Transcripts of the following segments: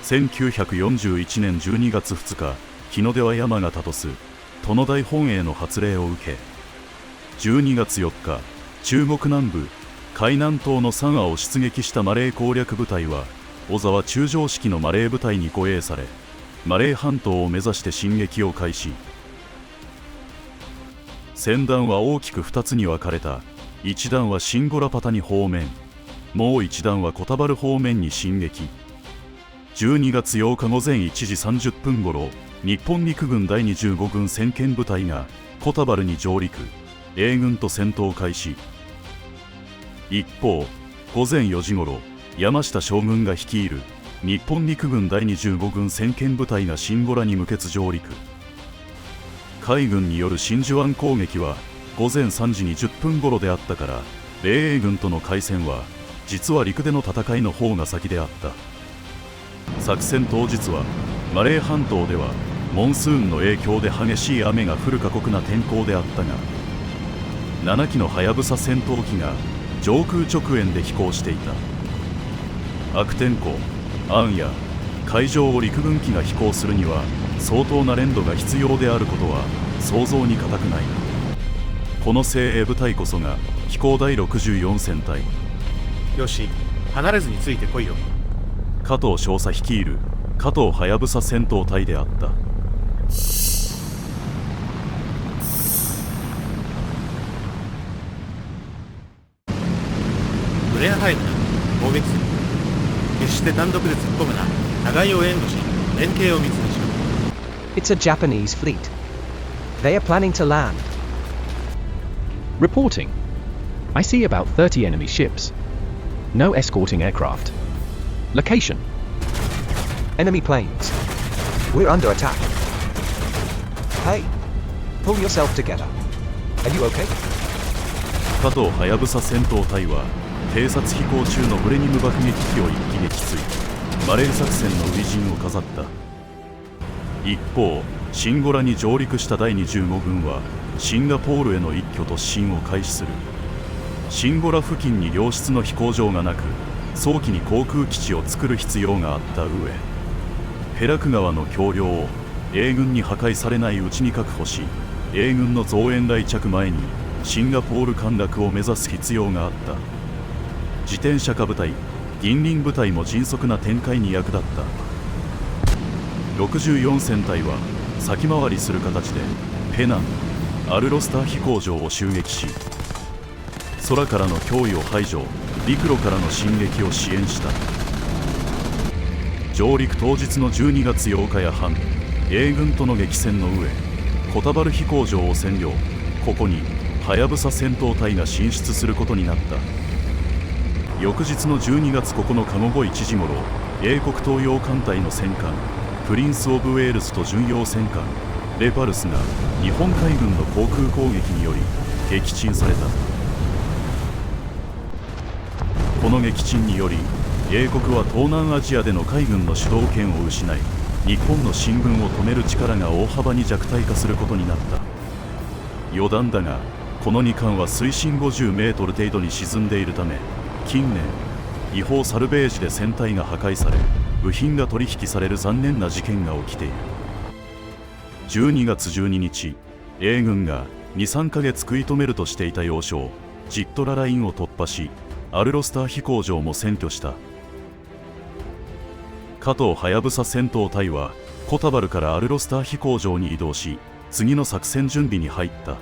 1941年12月2日、日の出は山形とす殿大本営の発令を受け、12月4日、中国南部海南島の三亜を出撃したマレー攻略部隊は小沢中将式のマレー部隊に護衛され、マレー半島を目指して進撃を開始。戦団は大きく2つに分かれた。一団はシンゴラパタニ方面、もう一団はコタバル方面に進撃。12月8日午前1時30分ごろ、日本陸軍第25軍先遣部隊がコタバルに上陸、英軍と戦闘開始。一方、午前4時ごろ、山下将軍が率いる日本陸軍第25軍先遣部隊がシンゴラに向け上陸。海軍による真珠湾攻撃は午前3時20分頃であったから、米英軍との開戦は実は陸での戦いの方が先であった。作戦当日はマレー半島ではモンスーンの影響で激しい雨が降る過酷な天候であったが、7機のはやぶさ戦闘機が上空直縁で飛行していた。悪天候、暗夜、海上を陸軍機が飛行するには相当な練度が必要であることは想像に難くない。この精鋭部隊こそが飛行第64戦隊。よし、離れずについてこいよ。加藤少佐率いる加藤はやぶさ戦闘隊であった。ブレアハイムだ。攻撃する。決して単独で突っ込むな。互いを援護し、連携を密にしろ。It's a Japanese fleet. They are planning to land. Reporting. I see about 30 enemy ships. No escorting aircraft. Location. Enemy planes. We're under attack. Hey, pull yourself together. Are you okay? 加藤はやぶさ戦闘隊は偵察飛行中のブレニム爆撃機を一気撃墜、マレー作戦の初陣を飾った。一方、シンゴラに上陸した第25軍はシンガポールへの一挙突進を開始する。シンゴラ付近に良質の飛行場がなく、早期に航空基地を作る必要があった上、ヘラク川の橋梁を英軍に破壊されないうちに確保し、英軍の増援来着前にシンガポール陥落を目指す必要があった。自転車化部隊、銀輪部隊も迅速な展開に役立った。64戦隊は先回りする形でペナン、アルロスター飛行場を襲撃し、空からの脅威を排除、陸路からの進撃を支援した。上陸当日の12月8日夜半、英軍との激戦の上、コタバル飛行場を占領。ここにはやぶさ戦闘隊が進出することになった。翌日の12月9日午後1時ごろ、英国東洋艦隊の戦艦プリンス・オブ・ウェールズと巡洋戦艦レパルスが日本海軍の航空攻撃により撃沈された。この撃沈により英国は東南アジアでの海軍の主導権を失い、日本の進軍を止める力が大幅に弱体化することになった。余談だが、この2艦は水深50メートル程度に沈んでいるため、近年違法サルベージで船体が破壊され、部品が取引される残念な事件が起きている。12月12日、英軍が 2,3 ヶ月食い止めるとしていた要衝ジットララインを突破し、アルロスター飛行場も占拠した。加藤はやぶさ戦闘隊はコタバルからアルロスター飛行場に移動し、次の作戦準備に入った。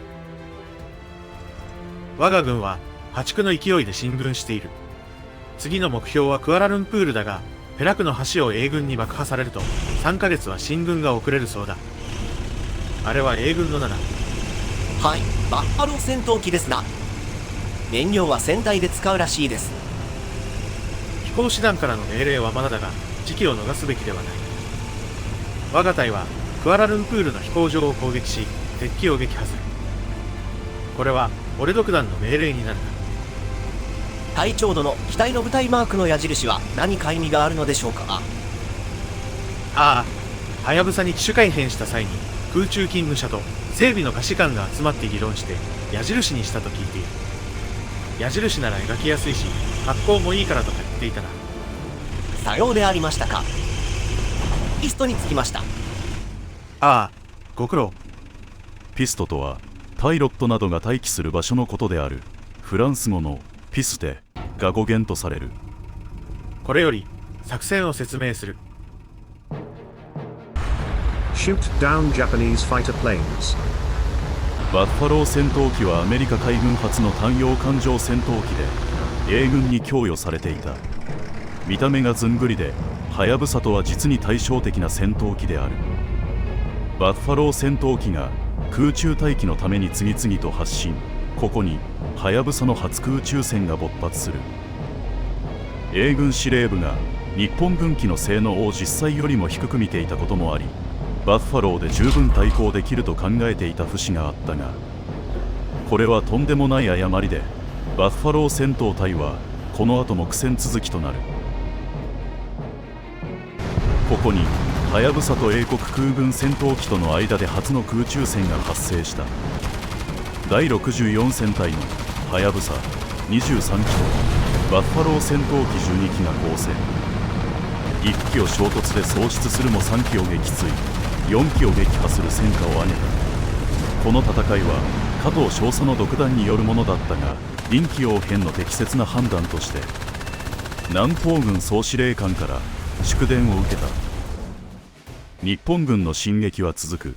我が軍は破竹の勢いで進軍している。次の目標はクアラルンプールだが、ペラクの橋を英軍に爆破されると3ヶ月は進軍が遅れるそうだ。あれは英軍の7。はい、バッファロー戦闘機ですな。燃料は船体で使うらしいです。飛行士団からの命令はまだだが、時期を逃すべきではない。我が隊はクアラルンプールの飛行場を攻撃し、敵機を撃破する。これはオレドク団の命令になる。隊長殿、機体の部隊マークの矢印は何か意味があるのでしょうか。ああ、はやぶさに機種改変した際に空中勤務者と整備の下士官が集まって議論して矢印にしたと聞いている。矢印なら描きやすいし、格好もいいからとか言っていたな。さようでありましたか。ピストに着きました。ああ、ご苦労。ピストとはパイロットなどが待機する場所のことである。フランス語のピステが語源とされる。これより作戦を説明する。Shoot down Japanese fighter planes. バッファロー戦闘機はアメリカ海軍初の単葉艦上戦闘機で米軍に供与されていた。見た目がずんぐりでハヤブサとは実に対照的な戦闘機である。バッファロー戦闘機が空中待機のために次々と発進。ここにハヤブサの初空中戦が勃発する。米軍司令部が日本軍機の性能を実際よりも低く見ていたこともあり、バッファローで十分対抗できると考えていた節があったが、これはとんでもない誤りで、バッファロー戦闘隊はこの後も苦戦続きとなる。ここにハヤブサと英国空軍戦闘機との間で初の空中戦が発生した。第64戦隊のハヤブサ23機とバッファロー戦闘機12機が交戦。1機を衝突で喪失するも3機を撃墜、4機を撃破する戦果を挙げた。この戦いは加藤少佐の独断によるものだったが、臨機応変の適切な判断として南方軍総司令官から祝電を受けた。日本軍の進撃は続く。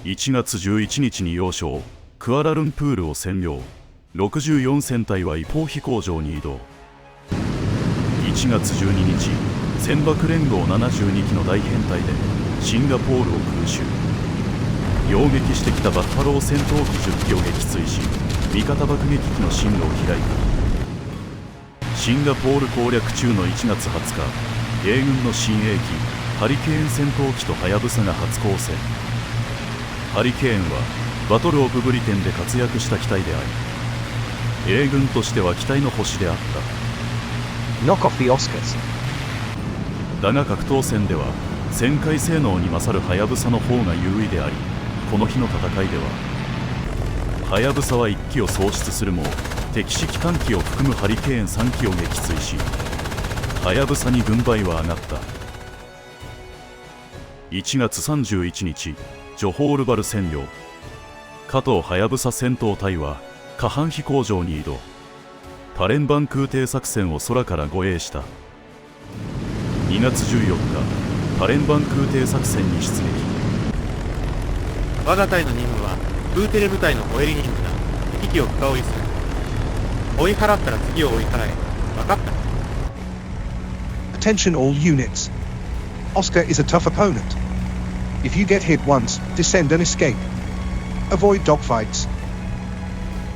1月11日に要衝クアラルンプールを占領。64戦隊は一方飛行場に移動。1月12日、戦爆連合72機の大編隊でシンガポールを空襲。擁撃してきたバッファロー戦闘機10機を撃墜し、味方爆撃機の進路を開いた。シンガポール攻略中の1月20日、米軍の新鋭機ハリケーン戦闘機とハヤブサが初交戦。ハリケーンはバトル・オブ・ブリテンで活躍した機体であり、米軍としては期待の星であった。 Knock off the Oscars. だが格闘戦では旋回性能に勝るハヤブサの方が優位であり、この日の戦いではハヤブサは1機を喪失するも敵視機関機を含むハリケーン3機を撃墜し、ハヤブサに軍配は上がった。1月31日、ジョホールバル占領。加藤ハヤブサ戦闘隊は下半飛行場に移動。パレンバン空挺作戦を空から護衛した。2月14日、パレンバン空挺作戦に出撃。我が隊の任務はブーテレ部隊の護衛任務だ。敵機を深追いする。追い払ったら次を追い払え。分かった。 Attention all units. Oscar is a tough opponent. If you get hit once, descend and escape. Avoid dogfights.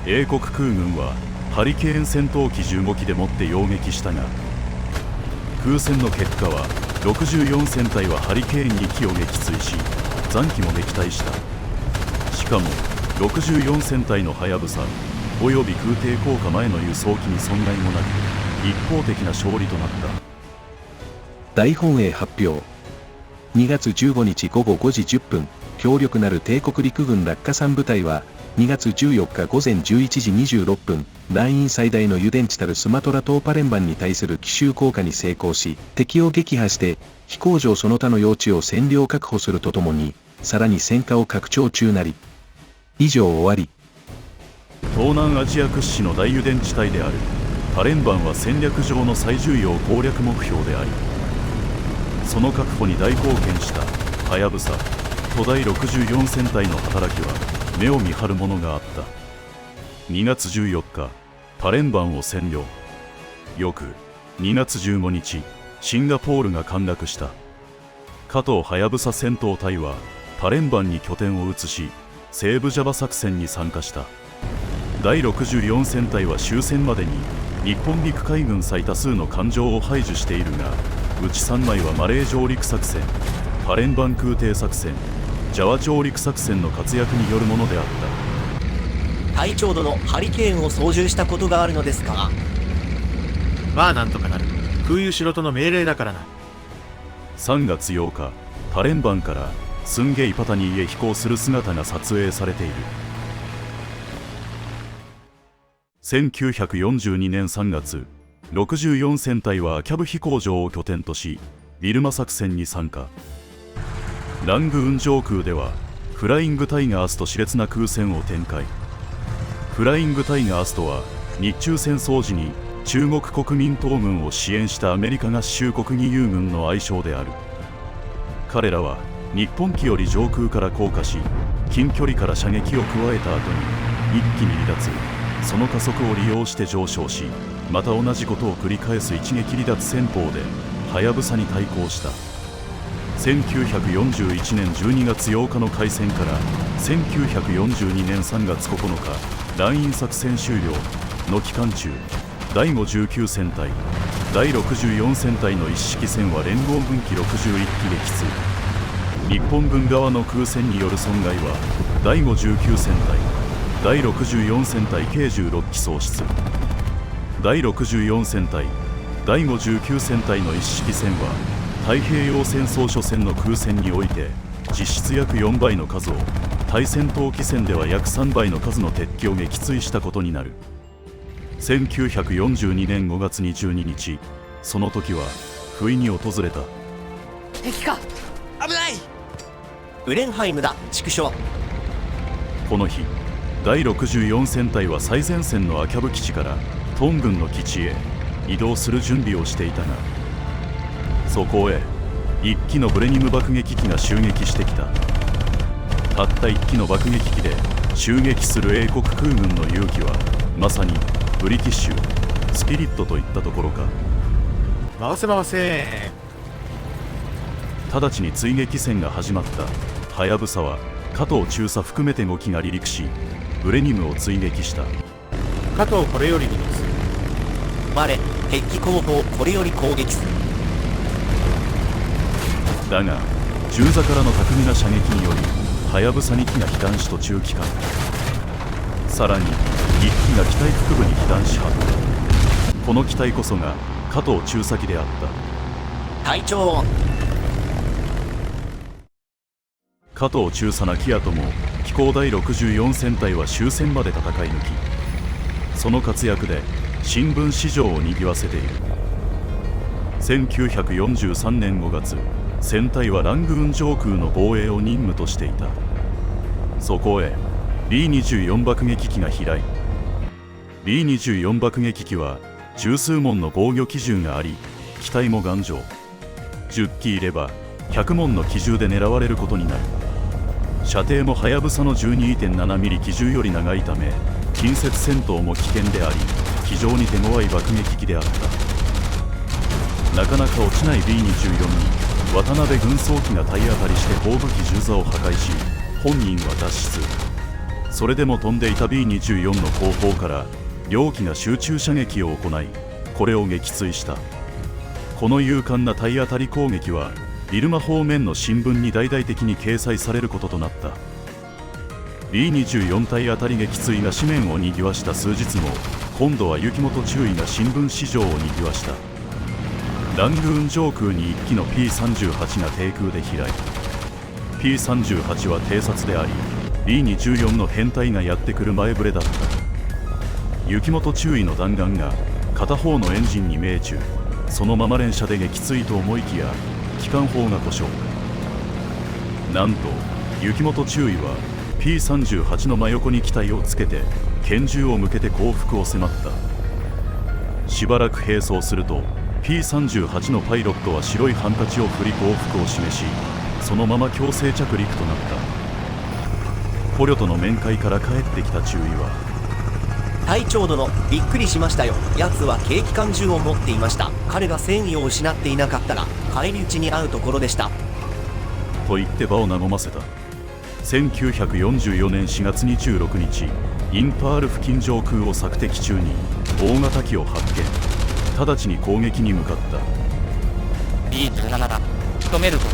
英国空軍はハリケーン戦闘機15機でもって擁撃したが、空戦の結果は64戦隊はハリケーン2機を撃墜し、残機も撃退した。しかも64戦隊のハヤブサおよび空挺降下前の輸送機に損害もなく、一方的な勝利となった。大本営発表。2月15日午後5時10分、強力なる帝国陸軍落下3部隊は、2月14日午前11時26分、団員最大の油田地たるスマトラ島パレンバンに対する奇襲降下に成功し、敵を撃破して、飛行場その他の用地を占領確保するとともに、さらに戦果を拡張中なり。以上終わり。東南アジア屈指の大油田地帯であるパレンバンは戦略上の最重要攻略目標であり、その確保に大貢献したハヤブサと第64戦隊の働きは目を見張るものがあった。2月14日、パレンバンを占領。翌2月15日、シンガポールが陥落した。加藤ハヤブサ戦闘隊はパレンバンに拠点を移し、西部ジャバ作戦に参加した。第64戦隊は終戦までに日本陸海軍最多数の艦上を排除しているが、うち3枚はマレー上陸作戦、パレンバン空挺作戦、ジャワ上陸作戦の活躍によるものであった。隊長殿、ハリケーンを操縦したことがあるのですか？まあなんとかなる。空輸仕事の命令だからな。3月8日、パレンバンからスンゲイパタニーへ飛行する姿が撮影されている。1942年3月、64戦隊はキャブ飛行場を拠点とし、ビルマ作戦に参加。ラングーン上空ではフライングタイガースと熾烈な空戦を展開。フライングタイガースとは日中戦争時に中国国民党軍を支援したアメリカ合衆国義勇軍の愛称である。彼らは日本機より上空から降下し、近距離から射撃を加えた後に一気に離脱、その加速を利用して上昇し、また同じことを繰り返す一撃離脱戦法ではやぶさに対抗した。1941年12月8日の開戦から1942年3月9日ライン作戦終了の期間中、第59戦隊第64戦隊の一式戦は連合軍機61機撃墜。日本軍側の空戦による損害は第59戦隊第64戦隊計16機喪失。第64戦隊第59戦隊の一式戦は太平洋戦争初戦の空戦において実質約4倍の数を、対戦闘機戦では約3倍の数の敵機を撃墜したことになる。1942年5月22日、その時は不意に訪れた。敵か、危ない。ウレンハイムだ、畜生。この日、第64戦隊は最前線のアキャブ基地からトン軍の基地へ移動する準備をしていたが、そこへ1機のブレニム爆撃機が襲撃してきた。たった1機の爆撃機で襲撃する英国空軍の勇気はまさにブリティッシュスピリットといったところか。回せ回せ。直ちに追撃戦が始まった。はやぶさは加藤中佐含めて5機が離陸し、ブレニムを追撃した。加藤これより離陸する。我敵機後方これより攻撃する。だが銃座からの巧みな射撃によりはやぶさ2機が被弾し途中帰還、さらに1機が機体腹部に被弾し発火。この機体こそが加藤中佐機であった。隊長、加藤中佐なきやとも機構第64戦隊は終戦まで戦い抜き、その活躍で新聞市場を賑わせている。1943年5月、戦隊はラングーン上空の防衛を任務としていた。そこへ B24 爆撃機が飛来。 B24 爆撃機は十数門の防御機銃があり、機体も頑丈。10機いれば100門の機銃で狙われることになる。射程もはやぶさの 12.7 ミリ機銃より長いため、近接戦闘も危険であり、非常に手強い爆撃機であった。なかなか落ちない B24 に渡辺軍曹機が体当たりして後部機銃座を破壊し、本人は脱出。それでも飛んでいた B24 の後方から両機が集中射撃を行い、これを撃墜した。この勇敢な体当たり攻撃はビルマ方面の新聞に大々的に掲載されることとなった。 B24 体当たり撃墜が紙面を賑わした数日後、今度は雪本中尉が新聞市場を賑わした。ラングーン上空に1機の P38 が低空で飛来。 P38 は偵察であり、 B24 の編隊がやってくる前触れだった。雪本中尉の弾丸が片方のエンジンに命中。そのまま連射で撃墜と思いきや機関砲が故障。なんと雪本中尉は P38 の真横に機体をつけて拳銃を向けて降伏を迫った。しばらく並走すると P38 のパイロットは白いハンカチを振り降伏を示し、そのまま強制着陸となった。捕虜との面会から帰ってきた中尉は、隊長殿、びっくりしましたよ。奴は軽機関銃を持っていました。彼が戦意を失っていなかったら返り討ちに遭うところでした。と言って場を和ませた。1944年4月26日、インパール付近上空を索敵中に大型機を発見。直ちに攻撃に向かった。 B17 だ、仕留めるぞ。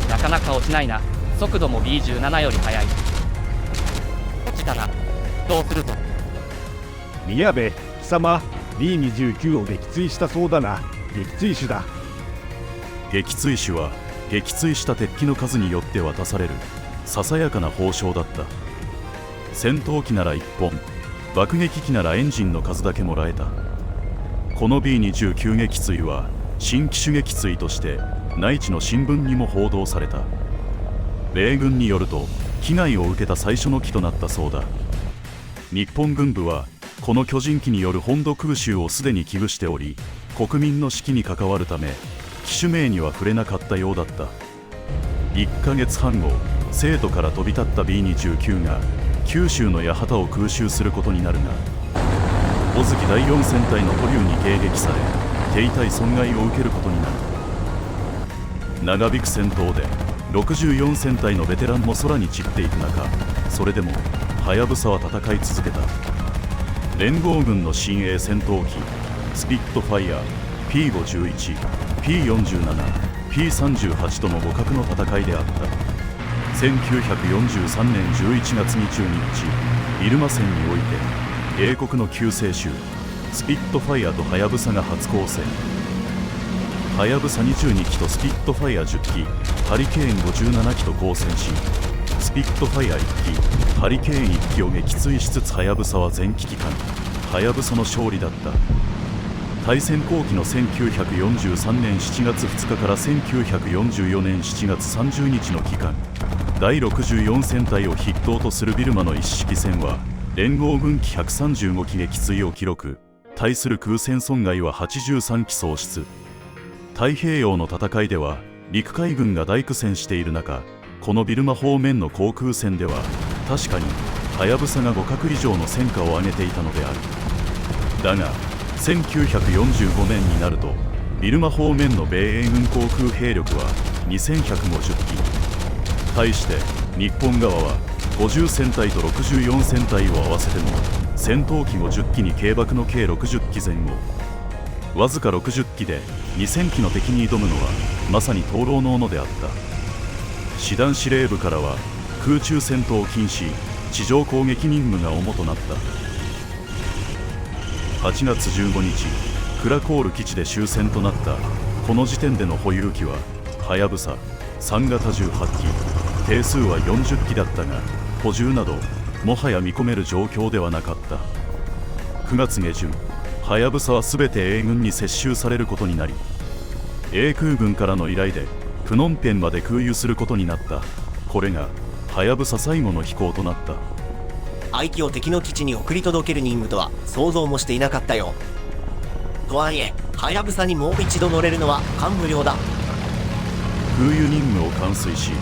なかなか落ちないな。速度も B17 より速い。落ちたな。どうするぞ。宮部、貴様 B29 を撃墜したそうだな。撃墜手だ。撃墜手は撃墜した敵機の数によって渡されるささやかな報奨だった。戦闘機なら1本、爆撃機ならエンジンの数だけもらえた。この B29 撃墜は新機種撃墜として内地の新聞にも報道された。米軍によると被害を受けた最初の機となったそうだ。日本軍部はこの巨人機による本土空襲をすでに危惧しており、国民の士気に関わるため機種名には触れなかったようだった。1ヶ月半後、成都から飛び立った B29 が九州の八幡を空襲することになるが、小月第4戦隊の塗竜に迎撃され手痛い損害を受けることになる。長引く戦闘で64戦隊のベテランも空に散っていく中、それでもはやぶさは戦い続けた。連合軍の新鋭戦闘機スピットファイヤー P51、P47、P38 との互角の戦いであった。1943年11月22日、ビルマ戦において英国の救世主スピットファイヤーとはやぶさが初交戦。はやぶさ22機とスピットファイヤー10機、ハリケーン57機と交戦し、スピットファイヤー1機、ハリケーン1機を撃墜しつつはやぶさは全機帰還、はやぶさの勝利だった。対戦後期の1943年7月2日から1944年7月30日の期間、第64戦隊を筆頭とするビルマの一式戦は連合軍機135機撃墜を記録。対する空戦損害は83機喪失。太平洋の戦いでは陸海軍が大苦戦している中、このビルマ方面の航空戦では確かにはやぶさが互角以上の戦果を上げていたのである。だが1945年になるとビルマ方面の米英軍航空兵力は2150機。対して日本側は50戦隊と64戦隊を合わせても戦闘機50機に軽爆の計60機前後。わずか60機で2000機の敵に挑むのはまさに灯籠の斧であった。師団司令部からは空中戦闘禁止、地上攻撃任務が主となった。8月15日、クラコール基地で終戦となったこの時点での保有機ははやぶさ3型18機、定数は40機だったが、補充などもはや見込める状況ではなかった。9月下旬、はやぶさは全て英軍に接収されることになり、英空軍からの依頼でプノンペンまで空輸することになった。これがはやぶさ最後の飛行となった。愛機を敵の基地に送り届ける任務とは想像もしていなかったよ。とはいえはやぶさにもう一度乗れるのは感無量だ。空輸任務を完遂し、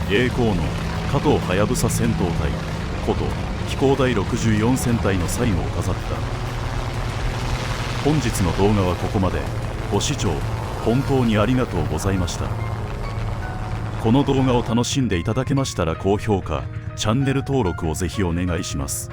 栄光の加藤はやぶさ戦闘隊こと飛行第64戦隊の最後を飾った。本日の動画はここまで。ご視聴本当にありがとうございました。この動画を楽しんでいただけましたら高評価、チャンネル登録をぜひお願いします。